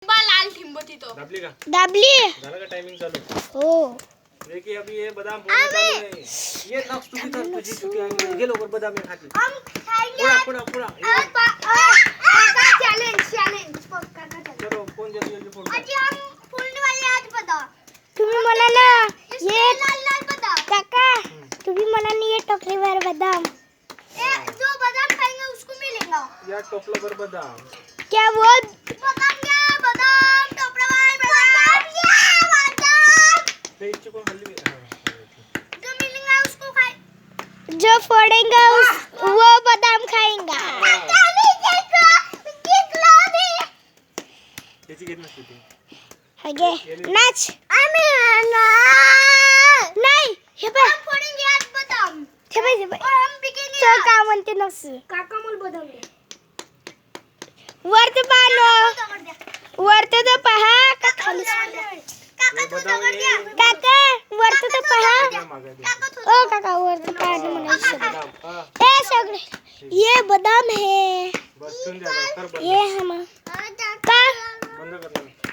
लाल ठिंबो थी तो दाबली का? दाबली झालं का टाइमिंग चालू? हो देखिए अभी ये बादाम फोड़ना चालू है। ये नक्स टू की तरफ तुझी चुकी है। ये लोग बादाम में खाती। हम खाएंगे पूरा पूरा। काका चैलेंज चैलेंज काका चैलेंज चलो कौन जल्दी जल्दी फोड़ता है? आज हम फूलने वाले आज बता तुम्ही मला ना ये ये लाल लाल बता काका तुम्ही मला ना ये टोकरीवर बदाम जो बादाम खाएंगे उसको मिलेगा या टोपला भर बादाम। क्या वो बादाम टोपरावाल बादाम ते इच्छू को हल्ली जो मिलेगा उसको खाए जो फोड़ेगा वो बादाम खाएगा त्याची घेत नसते ती। हगे नाच नाही हे बाय फोड़ेंगे आज बादाम हे बाय और हम बिकेंगे तो का म्हणते नस काका मोल बादाम दे वरत पालो वरत तो पहा का खाली काका तू दगड द्या काका वरत तो पहा मागे दे। काका तू ओ काका वरत पहा म्हणायचं बादाम हां ए सगळे ये बादाम है बस ठेवून द्या आता, कर बंद ये हम का बंद कर ना।